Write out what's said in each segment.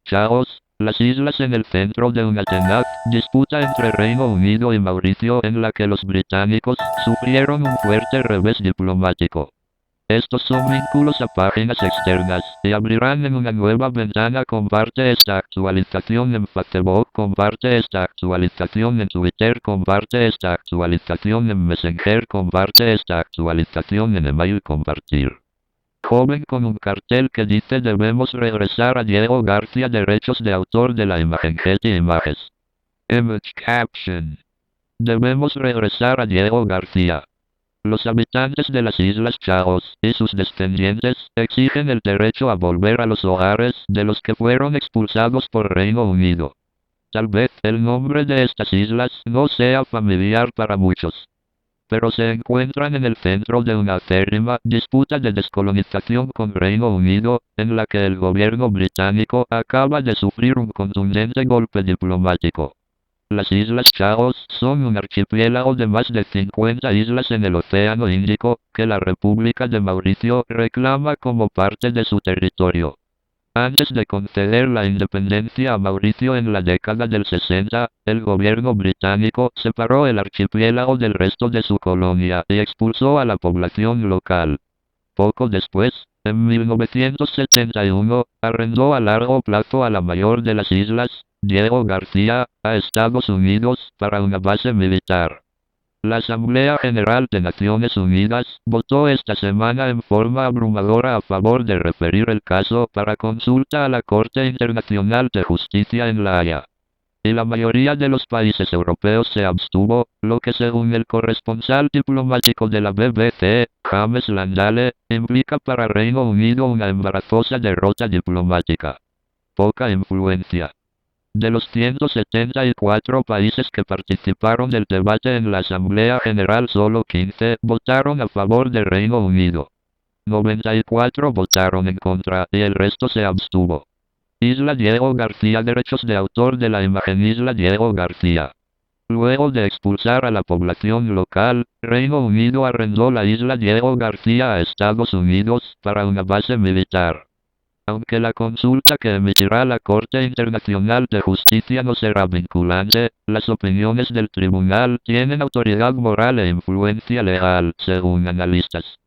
Chagos, las islas en el centro de una tenaz disputa entre Reino Unido y Mauricio en la que los británicos sufrieron un fuerte revés diplomático. Estos son vínculos a páginas externas, y abrirán en una nueva ventana. Comparte esta actualización en Facebook, comparte esta actualización en Twitter, comparte esta actualización en Messenger, comparte esta actualización en email, compartir. Joven con un cartel que dice debemos regresar a Diego García, derechos de autor de la imagen Getty Images. Image Caption. Debemos regresar a Diego García. Los habitantes de las Islas Chagos y sus descendientes exigen el derecho a volver a los hogares de los que fueron expulsados por Reino Unido. Tal vez el nombre de estas islas no sea familiar para muchos, pero se encuentran en el centro de una acérrima disputa de descolonización con Reino Unido, en la que el gobierno británico acaba de sufrir un contundente golpe diplomático. Las Islas Chagos son un archipiélago de más de 50 islas en el Océano Índico, que la República de Mauricio reclama como parte de su territorio. Antes de conceder la independencia a Mauricio en la década del 60, el gobierno británico separó el archipiélago del resto de su colonia y expulsó a la población local. Poco después, en 1971, arrendó a largo plazo a la mayor de las islas, Diego García, a Estados Unidos para una base militar. La Asamblea General de Naciones Unidas votó esta semana en forma abrumadora a favor de referir el caso para consulta a la Corte Internacional de Justicia en La Haya. Y la mayoría de los países europeos se abstuvo, lo que según el corresponsal diplomático de la BBC, James Landale, implica para Reino Unido una embarazosa derrota diplomática. Poca influencia. De los 174 países que participaron del debate en la Asamblea General, solo 15 votaron a favor del Reino Unido. 94 votaron en contra y el resto se abstuvo. Isla Diego García, derechos de autor de la imagen Isla Diego García. Luego de expulsar a la población local, Reino Unido arrendó la Isla Diego García a Estados Unidos para una base militar. Aunque la consulta que emitirá la Corte Internacional de Justicia no será vinculante, las opiniones del tribunal tienen autoridad moral e influencia legal, según analistas.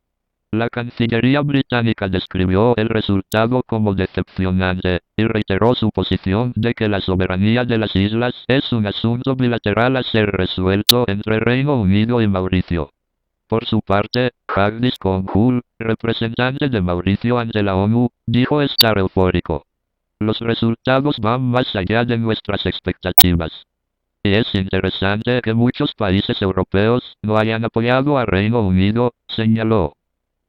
La Cancillería británica describió el resultado como decepcionante, y reiteró su posición de que la soberanía de las islas es un asunto bilateral a ser resuelto entre Reino Unido y Mauricio. Por su parte, Hagnis Conjul, representante de Mauricio ante la ONU, dijo estar eufórico. Los resultados van más allá de nuestras expectativas. Y es interesante que muchos países europeos no hayan apoyado a Reino Unido, señaló.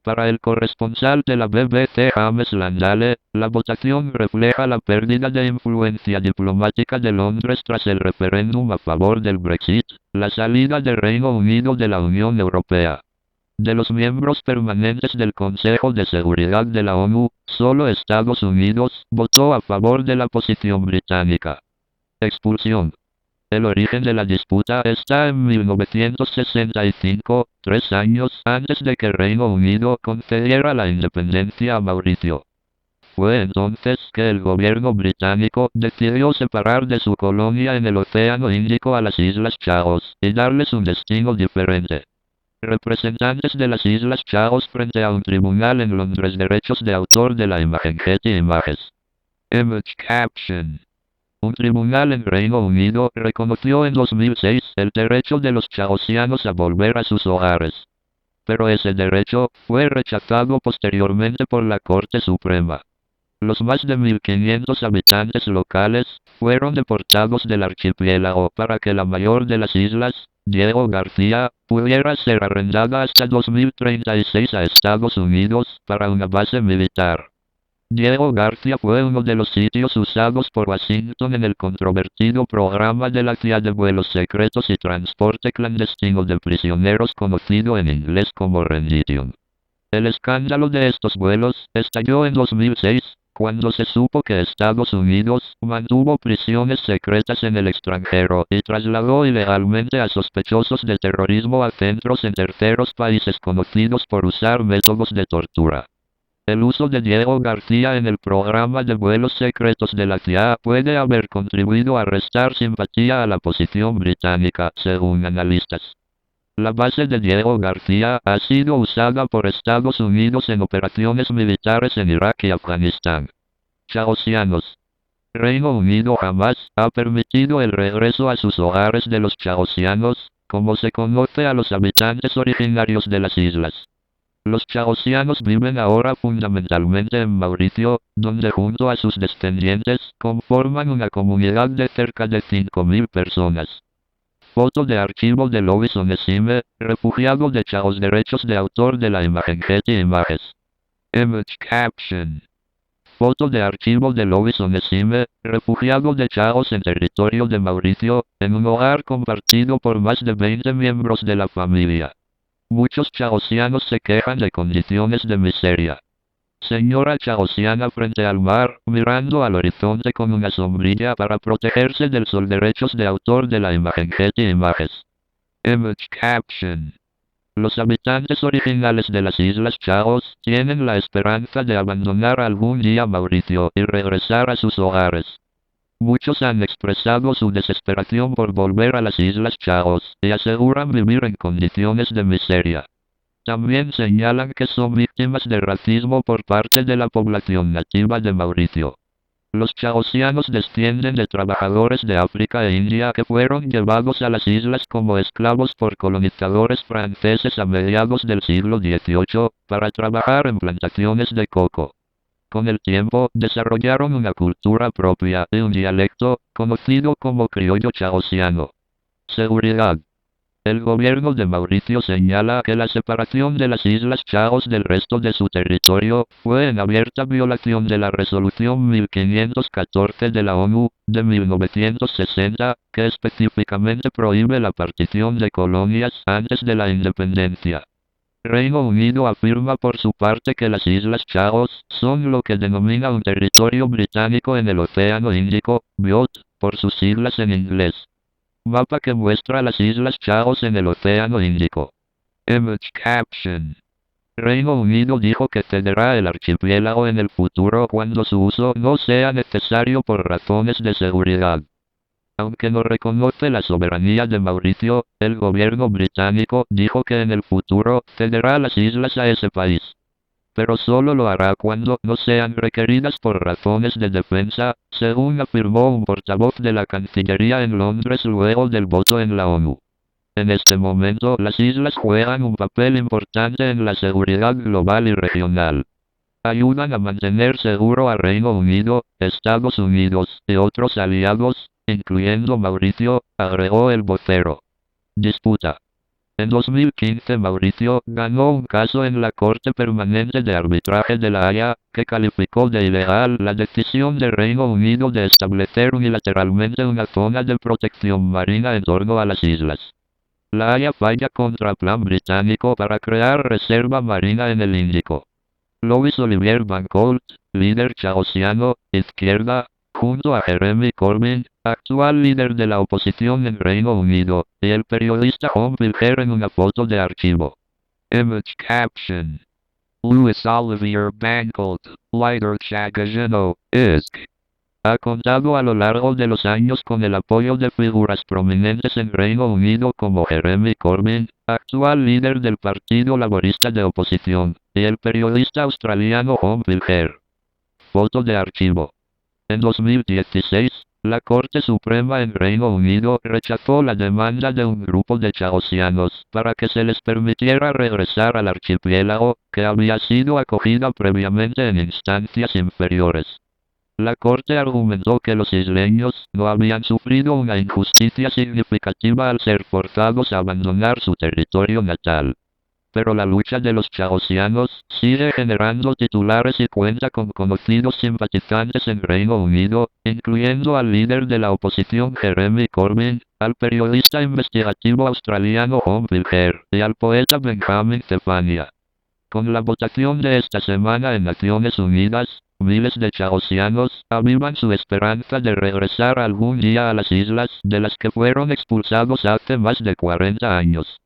Para el corresponsal de la BBC James Landale, la votación refleja la pérdida de influencia diplomática de Londres tras el referéndum a favor del Brexit, la salida del Reino Unido de la Unión Europea. De los miembros permanentes del Consejo de Seguridad de la ONU, solo Estados Unidos votó a favor de la posición británica. Expulsión. El origen de la disputa está en 1965, 3 años antes de que Reino Unido concediera la independencia a Mauricio. Fue entonces que el gobierno británico decidió separar de su colonia en el Océano Índico a las Islas Chagos y darles un destino diferente. Representantes de las Islas Chagos frente a un tribunal en Londres, derechos de autor de la imagen Getty Images. Image Caption. Un tribunal en Reino Unido reconoció en 2006 el derecho de los chagosianos a volver a sus hogares. Pero ese derecho fue rechazado posteriormente por la Corte Suprema. Los más de 1.500 habitantes locales fueron deportados del archipiélago para que la mayor de las islas, Diego García, pudiera ser arrendada hasta 2036 a Estados Unidos para una base militar. Diego García fue uno de los sitios usados por Washington en el controvertido programa de la CIA de vuelos secretos y transporte clandestino de prisioneros, conocido en inglés como Rendition. El escándalo de estos vuelos estalló en 2006, cuando se supo que Estados Unidos mantuvo prisiones secretas en el extranjero y trasladó ilegalmente a sospechosos de terrorismo a centros en terceros países conocidos por usar métodos de tortura. El uso de Diego García en el programa de vuelos secretos de la CIA puede haber contribuido a restar simpatía a la posición británica, según analistas. La base de Diego García ha sido usada por Estados Unidos en operaciones militares en Irak y Afganistán. Chaosianos. Reino Unido jamás ha permitido el regreso a sus hogares de los chaosianos, como se conoce a los habitantes originarios de las islas. Los chaosianos viven ahora fundamentalmente en Mauricio, donde junto a sus descendientes conforman una comunidad de cerca de 5.000 personas. Foto de archivo de Lois Onesime, refugiado de Chaos. Derechos de autor de la imagen Getty Images. Image caption. Foto de archivo de Lois Onesime, refugiado de Chaos en territorio de Mauricio, en un hogar compartido por más de 20 miembros de la familia. Muchos chaosianos se quejan de condiciones de miseria. Señora chaosiana frente al mar, mirando al horizonte con una sombrilla para protegerse del sol. Derechos de autor de la imagen Getty Images. Image caption. Los habitantes originales de las Islas Chaos tienen la esperanza de abandonar algún día Mauricio y regresar a sus hogares. Muchos han expresado su desesperación por volver a las Islas Chaos y aseguran vivir en condiciones de miseria. También señalan que son víctimas de racismo por parte de la población nativa de Mauricio. Los chaosianos descienden de trabajadores de África e India que fueron llevados a las islas como esclavos por colonizadores franceses a mediados del siglo XVIII, para trabajar en plantaciones de coco. Con el tiempo, desarrollaron una cultura propia y un dialecto, conocido como criollo chaosiano. Seguridad. El gobierno de Mauricio señala que la separación de las Islas Chaos del resto de su territorio fue en abierta violación de la Resolución 1514 de la ONU, de 1960, que específicamente prohíbe la partición de colonias antes de la independencia. Reino Unido afirma por su parte que las Islas Chaos son lo que denomina un territorio británico en el Océano Índico, BIOT, por sus siglas en inglés. Mapa que muestra las Islas Chaos en el Océano Índico. Image caption. Reino Unido dijo que cederá el archipiélago en el futuro cuando su uso no sea necesario por razones de seguridad. Aunque no reconoce la soberanía de Mauricio, el gobierno británico dijo que en el futuro cederá las islas a ese país. Pero solo lo hará cuando no sean requeridas por razones de defensa, según afirmó un portavoz de la Cancillería en Londres luego del voto en la ONU. En este momento, las islas juegan un papel importante en la seguridad global y regional. Ayudan a mantener seguro a Reino Unido, Estados Unidos y otros aliados, incluyendo Mauricio, agregó el vocero. Disputa. En 2015 Mauricio ganó un caso en la Corte Permanente de Arbitraje de La Haya, que calificó de ilegal la decisión del Reino Unido de establecer unilateralmente una zona de protección marina en torno a las islas. La Haya falla contra el plan británico para crear reserva marina en el Índico. Louis Olivier Bancolt, líder chaosiano, izquierda, junto a Jeremy Corbyn, actual líder de la oposición en Reino Unido, y el periodista Tom Pilger en una foto de archivo. Image caption. Louis Olivier Bancolt, líder chaosiano, ISK. Ha contado a lo largo de los años con el apoyo de figuras prominentes en Reino Unido como Jeremy Corbyn, actual líder del Partido Laborista de Oposición, y el periodista australiano Tom Pilger. Foto de archivo. En 2016, la Corte Suprema en Reino Unido rechazó la demanda de un grupo de chaosianos para que se les permitiera regresar al archipiélago, que había sido acogida previamente en instancias inferiores. La Corte argumentó que los isleños no habían sufrido una injusticia significativa al ser forzados a abandonar su territorio natal. Pero la lucha de los chaosianos sigue generando titulares y cuenta con conocidos simpatizantes en Reino Unido, incluyendo al líder de la oposición Jeremy Corbyn, al periodista investigativo australiano Tom Pilger y al poeta Benjamin Stefania. Con la votación de esta semana en Naciones Unidas, miles de chaosianos avivan su esperanza de regresar algún día a las islas de las que fueron expulsados hace más de 40 años.